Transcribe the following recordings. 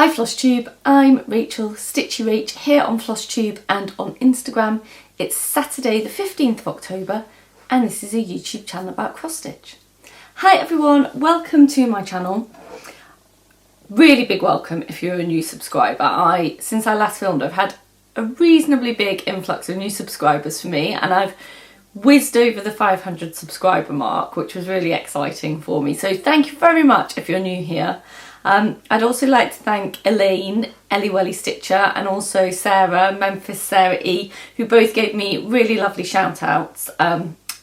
Hi Flosstube, I'm Rachel, Stitchy Rach, here on Flosstube and on Instagram. It's Saturday the 15th of October and this is a YouTube channel about cross stitch. Hi everyone, welcome to my channel. Really big welcome if you're a new subscriber. Since I last filmed, I've had a reasonably big influx of new subscribers for me and I've whizzed over the 500 subscriber mark, which was really exciting for me. So thank you very much if you're new here. I'd also like to thank Elaine, Ellie Welly Stitcher, and also Sarah, Memphis Sarah E, who both gave me really lovely shout outs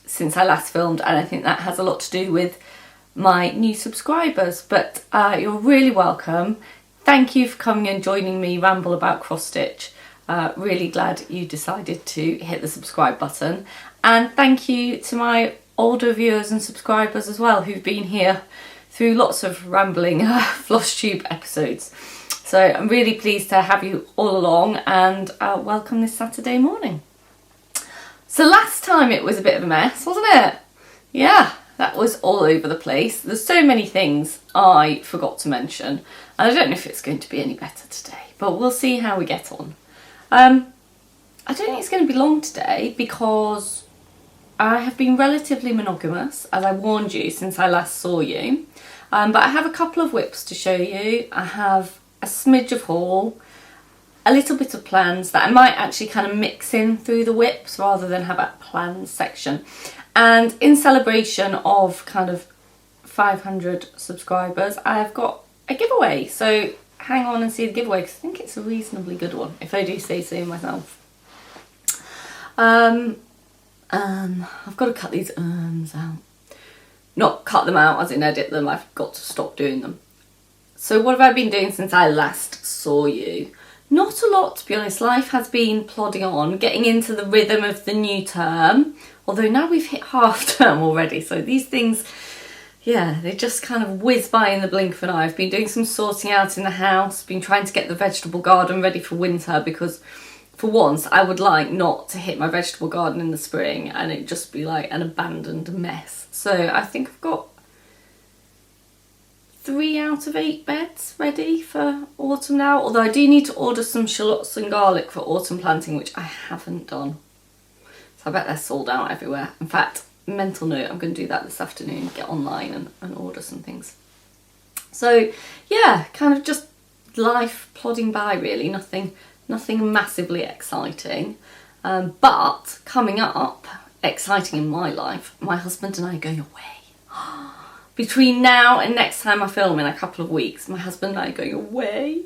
since I last filmed, and I think that has a lot to do with my new subscribers. But you're really welcome. Thank you for coming and joining me ramble about cross stitch. Really glad you decided to hit the subscribe button, and thank you to my older viewers and subscribers as well who've been here through lots of rambling Flosstube episodes. So I'm really pleased to have you all along and welcome this Saturday morning. So last time it was a bit of a mess, wasn't it? Yeah, that was all over the place. There's so many things I forgot to mention and I don't know if it's going to be any better today, but we'll see how we get on. I don't think it's going to be long today because I have been relatively monogamous, as I warned you since I last saw you. But I have a couple of whips to show you. I have a smidge of haul, a little bit of plans that I might actually kind of mix in through the whips rather than have a plans section. And in celebration of kind of 500 subscribers, I've got a giveaway. So hang on and see the giveaway because I think it's a reasonably good one, if I do say so myself. I've got to cut these out. Not cut them out as in edit them, I've got to stop doing them. So what have I been doing since I last saw you? Not a lot, to be honest. Life has been plodding on, getting into the rhythm of the new term. Although now we've hit half term already, so these things, yeah, they just kind of whiz by in the blink of an eye. I've been doing some sorting out in the house, been trying to get the vegetable garden ready for winter because for once I would like not to hit my vegetable garden in the spring and it just be like an abandoned mess. So I think I've got 3 out of 8 beds ready for autumn now, although I do need to order some shallots and garlic for autumn planting, which I haven't done. So I bet they're sold out everywhere. In fact, mental note, I'm going to do that this afternoon, get online and order some things. So yeah, kind of just life plodding by really, nothing massively exciting. But coming up, exciting in my life, my husband and I are going away. Between now and next time I film in a couple of weeks, my husband and I are going away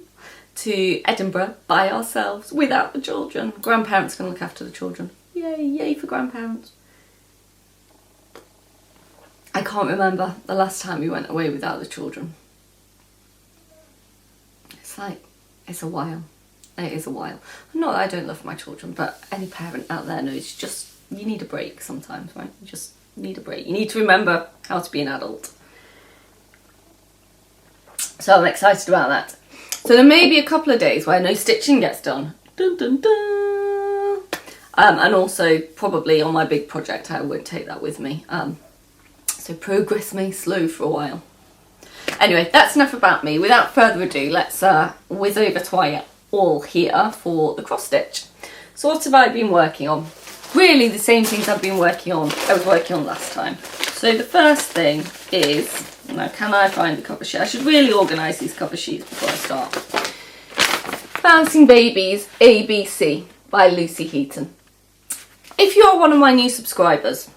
to Edinburgh by ourselves without the children. Grandparents can look after the children. Yay, yay for grandparents. I can't remember the last time we went away without the children. It's a while. It is a while. Not that I don't love my children, but any parent out there knows just you need a break sometimes, right? You just need a break. You need to remember how to be an adult. So I'm excited about that. So there may be a couple of days where no stitching gets done. Dun, dun, dun. And also probably on my big project I won't take that with me. So progress may slow for a while. Anyway, that's enough about me. Without further ado, let's whiz over to our all here for the cross stitch. So what have I been working on? Really the same things I was working on last time. So the first thing is, now can I find the cover sheet? I should really organise these cover sheets before I start. Bouncing Babies ABC by Lucy Heaton. If you're one of my new subscribers,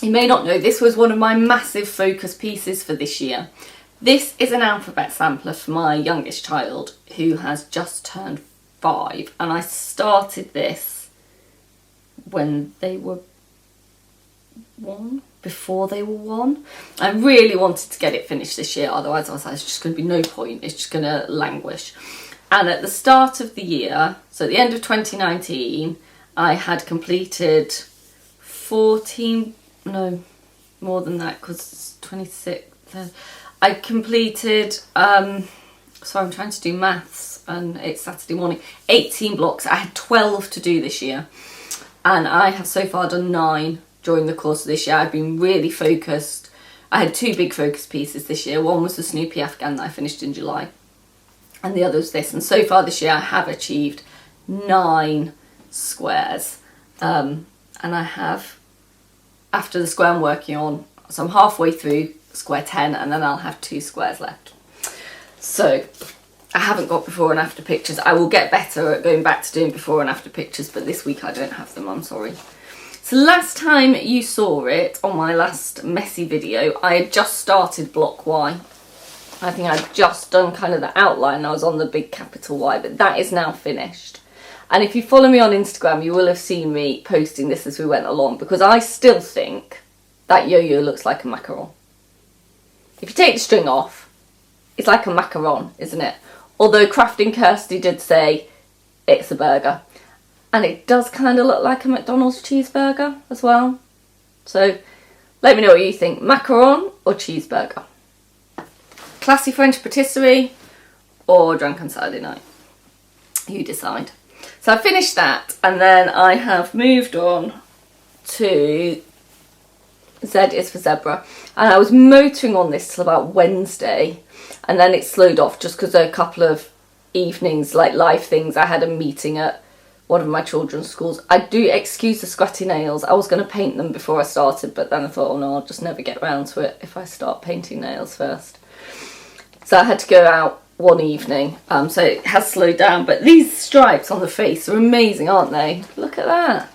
you may not know this was one of my massive focus pieces for this year. This is an alphabet sampler for my youngest child who has just turned 5, and I started this when they were 1, before they were 1. I really wanted to get it finished this year, otherwise I was like, it's just going to be no point, it's just going to languish. And at the start of the year, so at the end of 2019, I had completed 14, no, more than that because it's 26. I completed, sorry I'm trying to do maths and it's Saturday morning, 18 blocks. I had 12 to do this year and I have so far done 9 during the course of this year. I've been really focused. I had 2 big focus pieces this year. One was the Snoopy Afghan that I finished in July and the other was this. And so far this year I have achieved 9 squares, and I have, after the square I'm working on, so I'm halfway through square 10, and then I'll have 2 squares left. So I haven't got before and after pictures. I will get better at going back to doing before and after pictures, but this week I don't have them, I'm sorry. So last time you saw it, on my last messy video, I had just started block Y. I think I'd just done kind of the outline. I was on the big capital Y, but that is now finished. And if you follow me on Instagram, you will have seen me posting this as we went along, because I still think that yo-yo looks like a macaron. If you take the string off, it's like a macaron, isn't it? Although Crafting Kirsty did say it's a burger. And it does kind of look like a McDonald's cheeseburger as well. So let me know what you think. Macaron or cheeseburger? Classy French patisserie or drunken Saturday night? You decide. So I finished that, and then I have moved on to Z is for zebra. And I was motoring on this till about Wednesday, and then it slowed off just because there are a couple of evenings, like live things. I had a meeting at one of my children's schools. I do excuse the sweaty nails. I was going to paint them before I started, but then I thought, oh no, I'll just never get around to it if I start painting nails first. So I had to go out one evening, so it has slowed down. But these stripes on the face are amazing, aren't they? Look at that.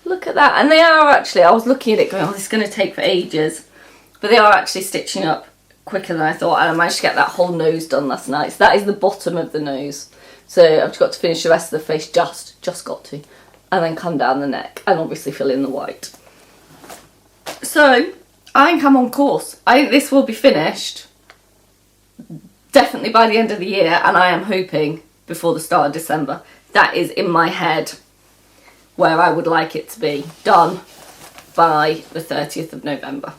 Look at that. And they are actually, I was looking at it going, oh, this is going to take for ages. But they are actually stitching up quicker than I thought. And I managed to get that whole nose done last night. So that is the bottom of the nose. So I've just got to finish the rest of the face, just got to. And then come down the neck and obviously fill in the white. So I think I'm on course. I think this will be finished definitely by the end of the year, and I am hoping before the start of December. That is in my head where I would like it to be done by the 30th of November.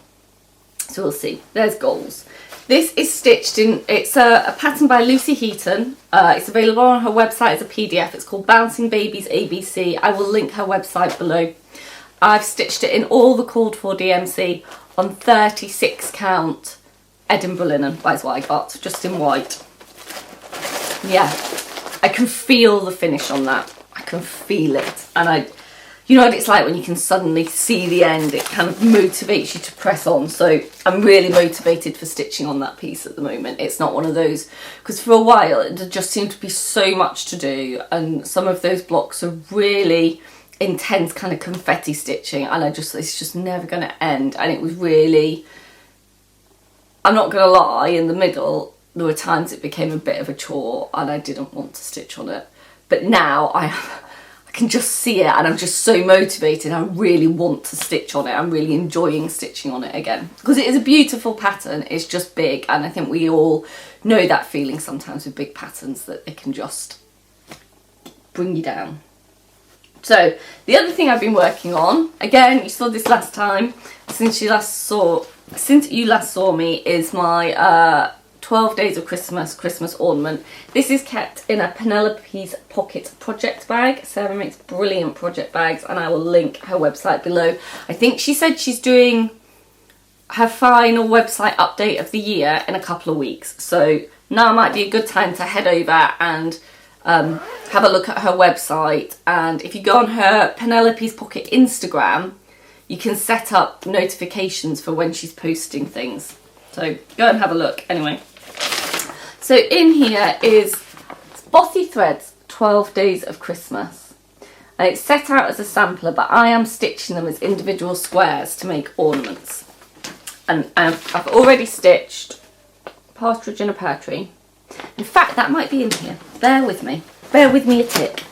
So we'll see. There's goals. This is stitched in, it's a pattern by Lucy Heaton. It's available on her website as a PDF. It's called Bouncing Babies ABC. I will link her website below. I've stitched it in all the called for DMC on 36 count Edinburgh linen by Zweigart, just in white. Yeah, I can feel the finish on that. I can feel it. And you know what it's like when you can suddenly see the end, it kind of motivates you to press on. So I'm really motivated for stitching on that piece at the moment. It's not one of those, because for a while it just seemed to be so much to do, and some of those blocks are really intense kind of confetti stitching, and it's just never going to end. And it was really, I'm not going to lie, in the middle there were times it became a bit of a chore and I didn't want to stitch on it. But now I can just see it, and I'm just so motivated. I really want to stitch on it. I'm really enjoying stitching on it again, because it is a beautiful pattern. It's just big, and I think we all know that feeling sometimes with big patterns, that they can just bring you down. So the other thing I've been working on, again, you saw this last time, since you last saw me, is my 12 Days of Christmas ornament. This is kept in a Penelope's Pocket project bag. Sarah makes brilliant project bags, and I will link her website below. I think she said she's doing her final website update of the year in a couple of weeks. So now might be a good time to head over and have a look at her website. And if you go on her Penelope's Pocket Instagram, you can set up notifications for when she's posting things. So go and have a look anyway. So in here is Bossy Threads 12 Days of Christmas. And it's set out as a sampler, but I am stitching them as individual squares to make ornaments. And I've already stitched Partridge in a Pear Tree. In fact, that might be in here. Bear with me. Bear with me a tick.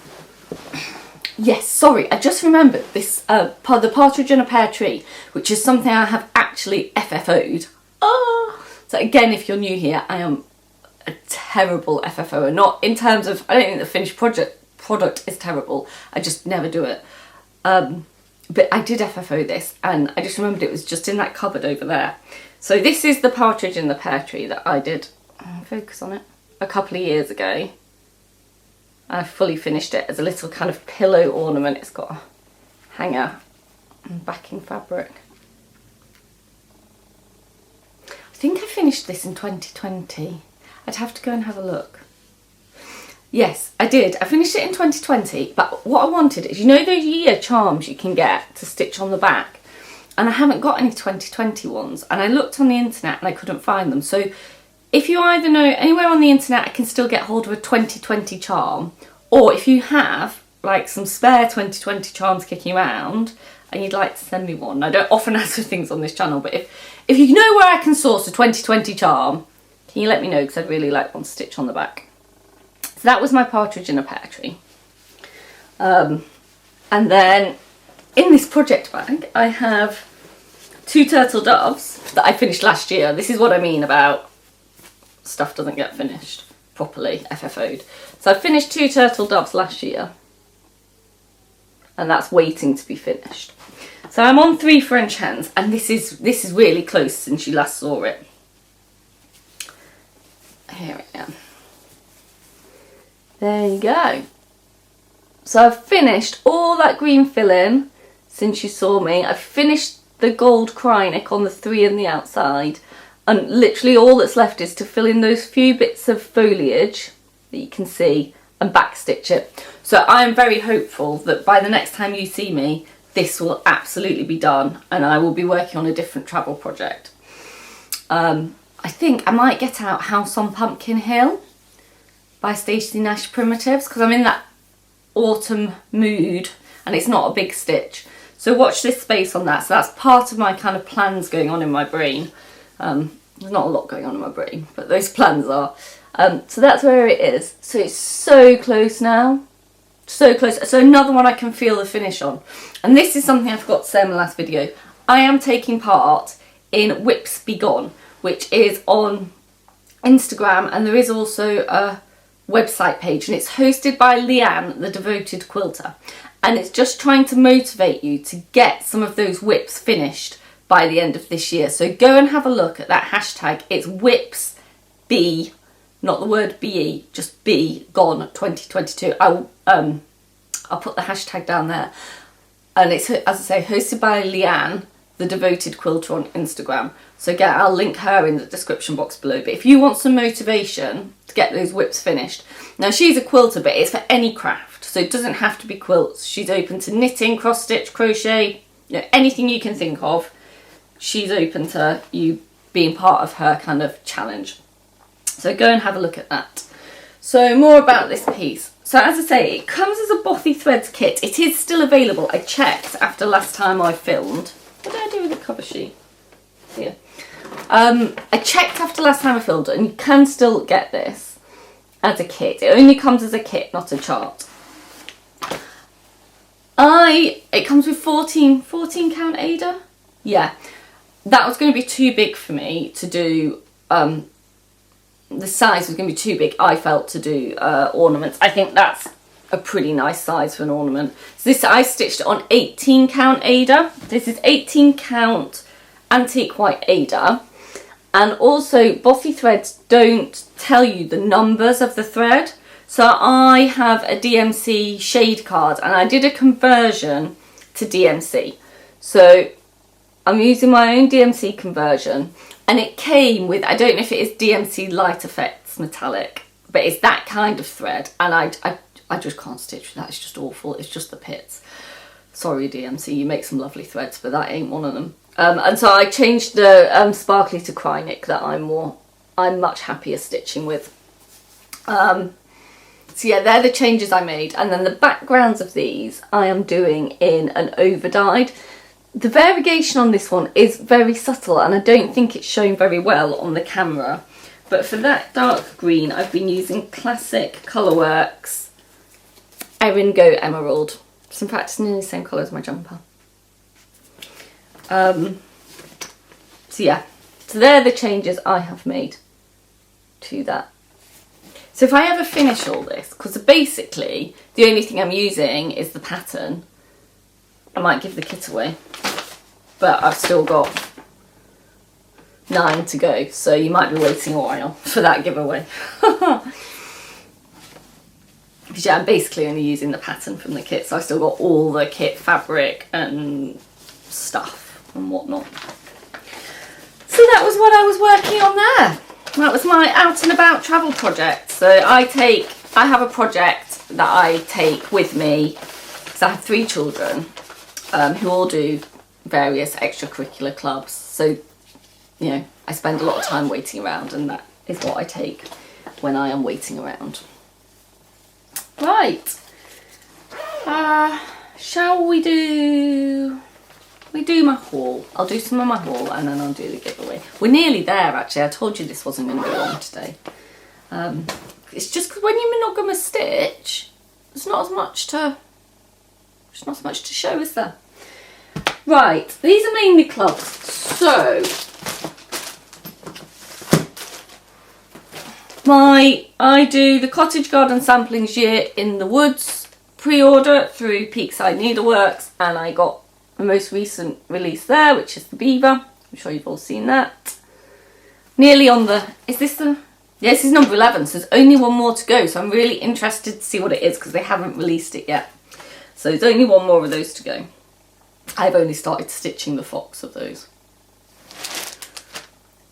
Yes, sorry, I just remembered this, the Partridge in a Pear Tree, which is something I have actually FFO'd. Oh! So again, if you're new here, I am a terrible FFOer. Not in terms of, I don't think the finished product is terrible. I just never do it. But I did FFO this, and I just remembered it was just in that cupboard over there. So this is the Partridge in the Pear Tree that I did, focus on it, a couple of years ago. I fully finished it as a little kind of pillow ornament. It's got a hanger and backing fabric. I think I finished this in 2020. I'd have to go and have a look. Yes, I did. I finished it in 2020, but what I wanted is, you know those year charms you can get to stitch on the back? And I haven't got any 2020 ones, and I looked on the internet and I couldn't find them. So if you either know anywhere on the internet I can still get hold of a 2020 charm, or if you have like some spare 2020 charms kicking around and you'd like to send me one. I don't often ask for things on this channel, but if you know where I can source a 2020 charm, can you let me know, because I'd really like one to stitch on the back. So that was my partridge in a pear tree. And then in this project bag I have 2 turtle doves that I finished last year. This is what I mean about stuff doesn't get finished properly, FFO'd. So I finished 2 turtle doves last year, and that's waiting to be finished. So I'm on 3 French hens, and this is really close since you last saw it. Here I am. There you go. So I've finished all that green filling since you saw me. I've finished the gold cryonic on the 3 in the outside, and literally all that's left is to fill in those few bits of foliage that you can see and backstitch it. So I am very hopeful that by the next time you see me, this will absolutely be done, and I will be working on a different travel project. I think I might get out House on Pumpkin Hill by Stacey Nash Primitives, because I'm in that autumn mood and it's not a big stitch. So watch this space on that. So that's part of my kind of plans going on in my brain. There's not a lot going on in my brain, but those plans are. So that's where it is. So it's so close now. So close. So another one I can feel the finish on. And this is something I forgot to say in the last video. I am taking part in Whips Be Gone, which is on Instagram, and there is also a website page, and it's hosted by Leanne, the devoted quilter. And it's just trying to motivate you to get some of those whips finished by the end of this year. So go and have a look at that hashtag. It's Whips Be, not the word BE, just Be Gone 2022. I'll put the hashtag down there. And it's, as I say, hosted by Leanne, the devoted quilter, on Instagram. So again, I'll link her in the description box below. But if you want some motivation to get those whips finished, now she's a quilter, but it's for any craft, so it doesn't have to be quilts. She's open to knitting, cross stitch, crochet, you know, anything you can think of. She's open to you being part of her kind of challenge. So go and have a look at that. So more about this piece. So as I say, it comes as a Bothy Threads kit. It is still available. I checked after last time I filmed. What did I do with the cover sheet? Here. I checked after last time I filmed it, and you can still get this as a kit. It only comes as a kit, not a chart. It comes with 14 count Ada. Yeah, that was going to be too big for me to do. The size was going to be too big, I felt, to do ornaments. I think that's a pretty nice size for an ornament. So this, I stitched it on 18 count Ada. This is 18 count antique white Ada. And also Bothy Threads don't tell you the numbers of the thread. So I have a DMC shade card, and I did a conversion to DMC. So I'm using my own DMC conversion, and it came with, I don't know if it is DMC Light Effects metallic, but it's that kind of thread, and I just can't stitch with that. It's just awful. It's just the pits. Sorry DMC, you make some lovely threads, but that ain't one of them. And so I changed the sparkly to cryonic that I'm much happier stitching with. So yeah, they're the changes I made. And then the backgrounds of these I am doing in an overdyed. The variegation on this one is very subtle, and I don't think it's shown very well on the camera. But for that dark green, I've been using classic Colourworks Erin Go Emerald. So in fact, it's nearly the same colour as my jumper. So yeah, so they're the changes I have made to that. So if I ever finish all this, because basically the only thing I'm using is the pattern, I might give the kit away, but I've still got 9 to go, so you might be waiting a while for that giveaway. Because yeah, I'm basically only using the pattern from the kit, so I've still got all the kit fabric and stuff and whatnot. So that was what I was working on there. That was my out and about travel project. So I take I have a project that I take with me, because I have 3 children who all do various extracurricular clubs. So, you know, I spend a lot of time waiting around, and that is what I take when I am waiting around. Right. Shall we do my haul? I'll do some of my haul and then I'll do the giveaway. We're nearly there actually. I told you this wasn't going to be long today. It's just because when you're monogamy stitch, there's not as much to show, is there? Right, these are mainly clubs. So I do the Cottage Garden Samplings Year in the Woods pre-order through Peakside Needleworks, and I got the most recent release there, which is the Beaver. I'm sure you've all seen that. Nearly on the, this is number 11, so there's only one more to go, so I'm really interested to see what it is because they haven't released it yet. So there's only one more of those to go. I've only started stitching the fox of those.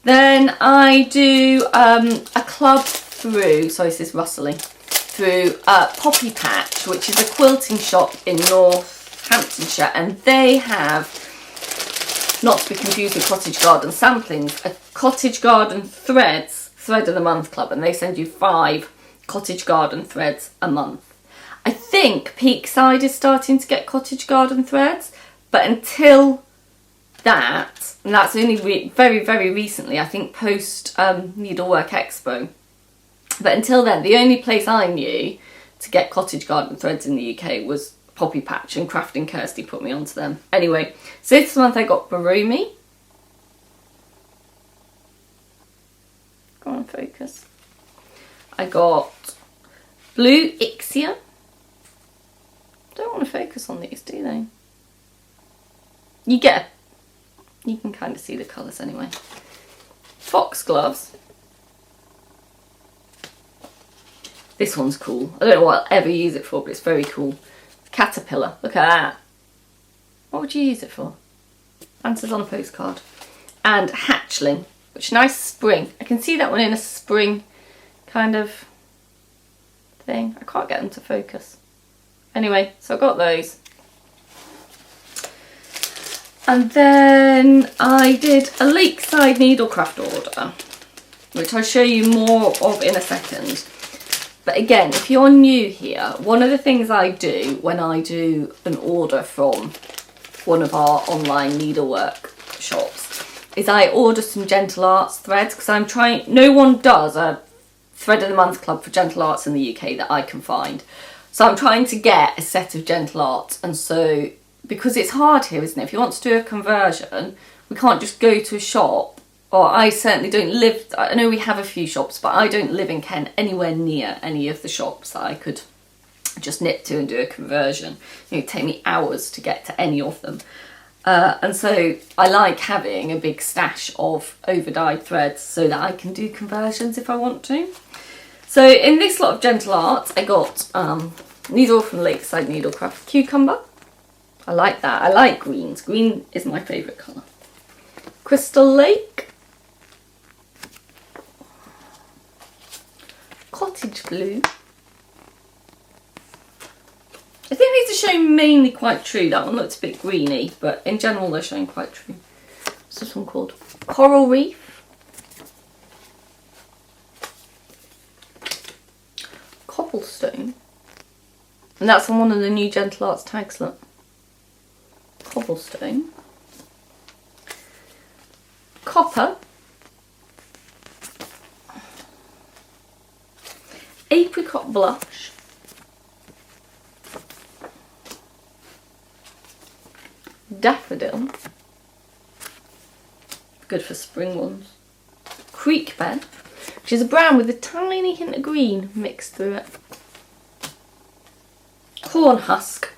Then I do a club through, sorry this is rustly, through Poppy Patch, which is a quilting shop in Northamptonshire, and they have, not to be confused with Cottage Garden Samplings, a Cottage Garden Threads Thread of the Month club, and they send you 5 Cottage Garden threads a month. I think Peakside is starting to get Cottage Garden threads, but until that, and that's only very, very recently, I think post Needlework Expo, but until then, the only place I knew to get Cottage Garden threads in the UK was Poppy Patch, and Crafting Kirsty put me onto them. Anyway, so this month I got Baromi. Go on, focus. I got Blue Ixia. Don't want to focus on these, do they? You can kind of see the colours anyway. Foxgloves. This one's cool. I don't know what I'll ever use it for, but it's very cool. Caterpillar. Look at that. What would you use it for? Answers on a postcard. And Hatchling, which nice spring. I can see that one in a spring kind of thing. I can't get them to focus. Anyway, so I got those. And then I did a Lakeside Needlecraft order, which I'll show you more of in a second. But again, if you're new here, one of the things I do when I do an order from one of our online needlework shops is I order some Gentle Arts threads, because I'm trying, no one does a Thread of the Month club for Gentle Arts in the UK that I can find. So I'm trying to get a set of Gentle Arts, and so because it's hard here, isn't it? If you want to do a conversion, we can't just go to a shop, or I certainly don't live, I know we have a few shops, but I don't live in Kent anywhere near any of the shops that I could just nip to and do a conversion. It'd take me hours to get to any of them. And so I like having a big stash of over-dyed threads so that I can do conversions if I want to. So in this lot of Gentle Arts, I got these are all from Lakeside Needlecraft. Cucumber. I like that. I like greens. Green is my favourite colour. Crystal Lake. Cottage Blue. I think these are showing mainly quite true. That one looks a bit greeny, but in general they're showing quite true. What's this one called? Coral Reef. Cobblestone. And that's on one of the new Gentle Arts tags, look. Cobblestone. Copper. Apricot Blush. Daffodil. Good for spring ones. Creek Bed, which is a brown with a tiny hint of green mixed through it. Corn Husk.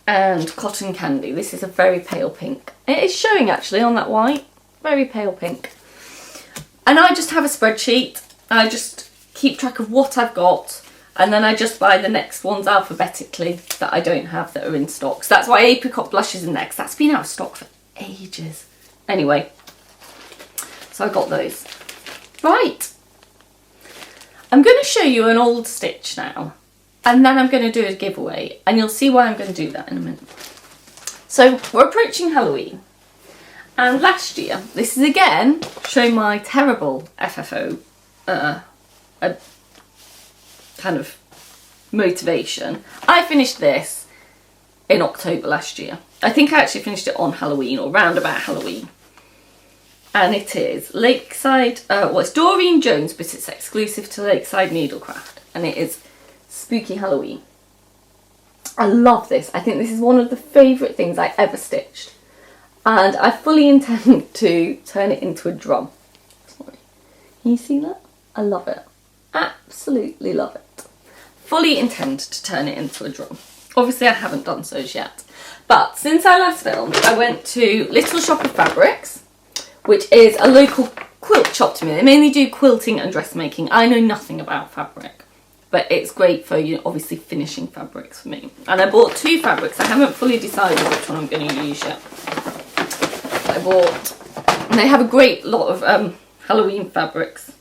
And Cotton Candy. This is a very pale pink. It is showing actually on that white. Very pale pink. And I just have a spreadsheet. I just keep track of what I've got, and then I just buy the next ones alphabetically that I don't have that are in stock. So that's why Apricot Blush is in there, because that's been out of stock for ages. Anyway, so I got those. Right. I'm going to show you an old stitch now, and then I'm going to do a giveaway, and you'll see why I'm going to do that in a minute. So we're approaching Halloween, and last year, this is again showing my terrible FFO kind of motivation. I finished this in October last year. I think I actually finished it on Halloween or round about Halloween. And it is Lakeside, well, it's Doreen Jones, but it's exclusive to Lakeside Needlecraft. And it is Spooky Halloween. I love this. I think this is one of the favourite things I ever stitched. And I fully intend to turn it into a drum. Sorry. Can you see that? I love it. Absolutely love it. Fully intend to turn it into a drum. Obviously I haven't done so yet. But since I last filmed, I went to Little Shop of Fabrics, which is a local quilt shop to me. They mainly do quilting and dressmaking. I know nothing about fabric, but it's great for, you know, obviously finishing fabrics for me. And I bought 2 fabrics. I haven't fully decided which one I'm going to use yet. And they have a great lot of Halloween fabrics.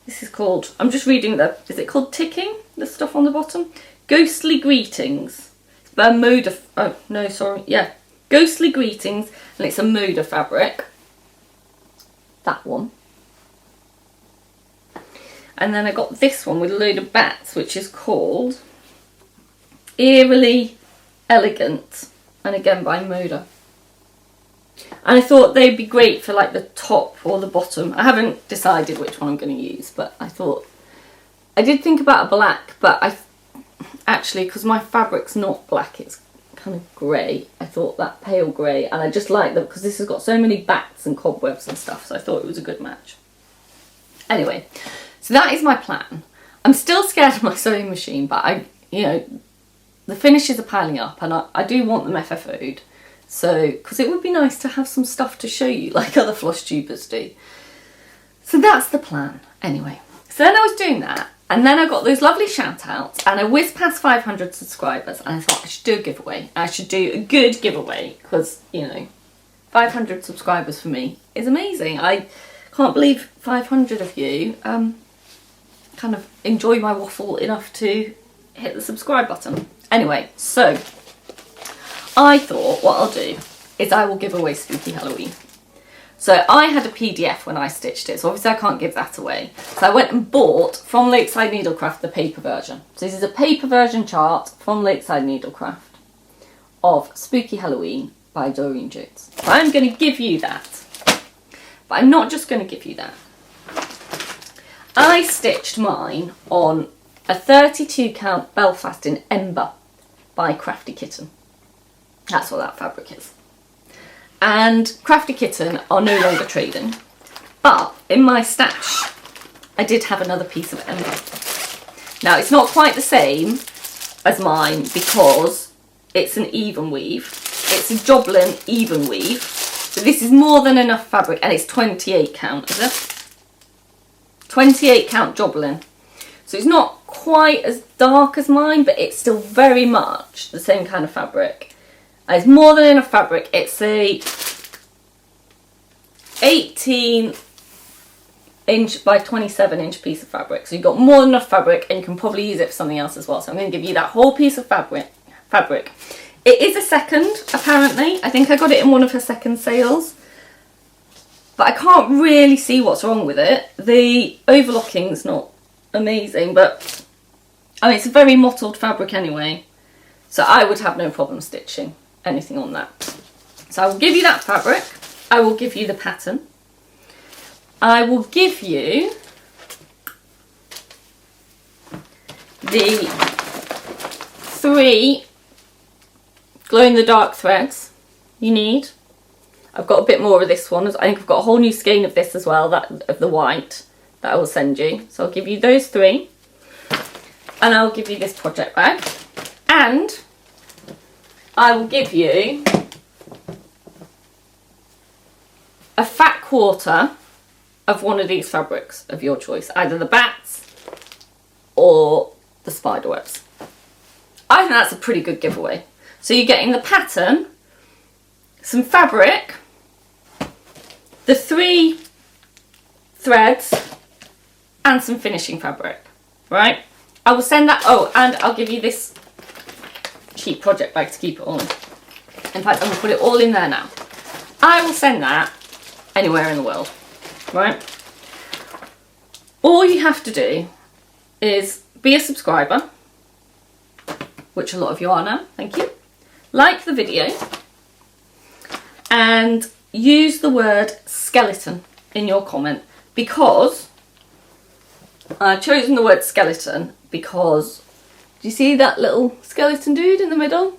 This is called, I'm just reading is it called Ticking? The stuff on the bottom? Ghostly Greetings. It's by Moda, oh no, sorry, yeah. Ghostly Greetings, and it's a Moda fabric. That one. And then I got this one with a load of bats, which is called Eerily Elegant, and again by Moda. And I thought they'd be great for like the top or the bottom. I haven't decided which one I'm going to use, but I thought, I did think about a black, but I actually, because my fabric's not black, it's kind of grey. I thought that pale grey, and I just like them because this has got so many bats and cobwebs and stuff, so I thought it was a good match. Anyway, so that is my plan. I'm still scared of my sewing machine, but you know, the finishes are piling up, and I do want them FFO'd. So, because it would be nice to have some stuff to show you, like other Flosstubers do. So that's the plan. Anyway, so then I was doing that, and then I got those lovely shout outs, and I whizzed past 500 subscribers, and I thought I should do a giveaway. I should do a good giveaway, because, you know, 500 subscribers for me is amazing. I can't believe 500 of you kind of enjoy my waffle enough to hit the subscribe button. Anyway, so I thought what I'll do is I will give away Spooky Halloween. So I had a PDF when I stitched it, so obviously I can't give that away. So I went and bought from Lakeside Needlecraft the paper version. So this is a paper version chart from Lakeside Needlecraft of Spooky Halloween by Doreen Jones. So I'm going to give you that. But I'm not just going to give you that. I stitched mine on a 32 count Belfast in Ember by Crafty Kitten. That's what that fabric is. And Crafty Kitten are no longer trading. But in my stash, I did have another piece of Ember. Now, it's not quite the same as mine because it's an even weave. It's a Joblin even weave. So this is more than enough fabric, and it's 28 count, is it? 28 count Joblin. So it's not quite as dark as mine, but it's still very much the same kind of fabric. It's more than enough fabric. It's a 18 inch by 27 inch piece of fabric. So you've got more than enough fabric, and you can probably use it for something else as well. So I'm going to give you that whole piece of fabric. It is a second, apparently. I think I got it in one of her second sales. But I can't really see what's wrong with it. The overlocking's not amazing, but I mean, it's a very mottled fabric anyway. So I would have no problem stitching anything on that. So I will give you that fabric. I will give you the pattern. I will give you the 3 glow-in-the-dark threads you need. I've got a bit more of this one. I think I've got a whole new skein of this as well, that of the white, that I will send you. So I'll give you those 3. And I'll give you this project bag. And I will give you a fat quarter of one of these fabrics of your choice, either the bats or the spider webs. I think that's a pretty good giveaway. So you're getting the pattern, some fabric, the 3 threads, and some finishing fabric. right? I will send that. Oh, and I'll give you this cheap project bag to keep it all in. In fact, I'm going to put it all in there now. I will send that anywhere in the world, right? All you have to do is be a subscriber, which a lot of you are now, thank you. Like the video and use the word skeleton in your comment, because I've chosen the word skeleton because, do you see that little skeleton dude in the middle?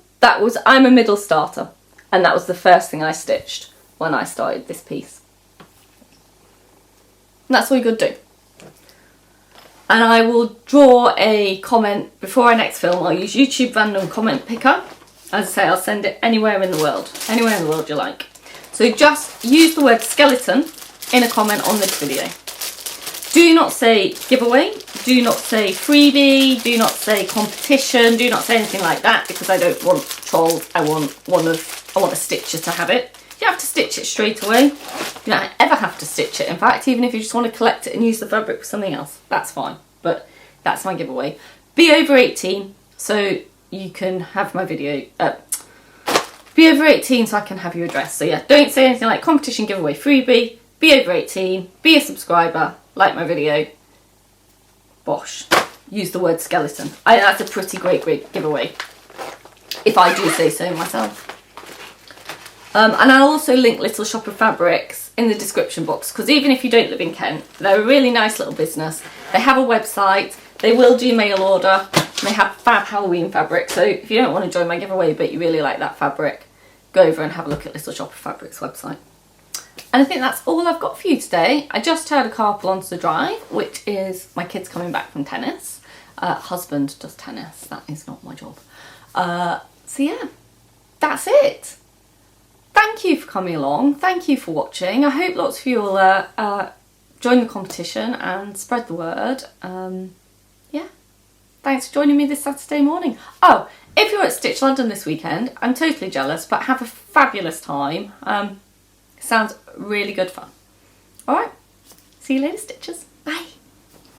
I'm a middle starter, and that was the first thing I stitched when I started this piece. And that's all you got to do. And I will draw a comment before I next film. I'll use YouTube random comment picker. As I say, I'll send it anywhere in the world you like. So just use the word skeleton in a comment on this video. Do not say giveaway, do not say freebie, do not say competition, do not say anything like that, because I don't want trolls. I want a stitcher to have it. You have to stitch it straight away. You don't ever have to stitch it. In fact, even if you just want to collect it and use the fabric for something else, that's fine. But that's my giveaway. Be over 18 so you can have my video. Be over 18 so I can have your address. So yeah, don't say anything like competition, giveaway, freebie. Be over 18. Be a subscriber. Like my video. Bosh. Use the word skeleton. That's a pretty great giveaway, if I do say so myself. And I'll also link Little Shop of Fabrics in the description box, because even if you don't live in Kent, they're a really nice little business. They have a website, they will do mail order, and they have fab Halloween fabric. So if you don't want to join my giveaway but you really like that fabric, go over and have a look at Little Shop of Fabrics website. And I think that's all I've got for you today. I just heard a car pull onto the drive, which is my kids coming back from tennis. Husband does tennis, that is not my job. So yeah, that's it. Thank you for coming along. Thank you for watching. I hope lots of you will join the competition and spread the word. Yeah, thanks for joining me this Saturday morning. Oh, if you're at Stitch London this weekend, I'm totally jealous, but have a fabulous time. Sounds really good fun. All right, see you later, Stitchers.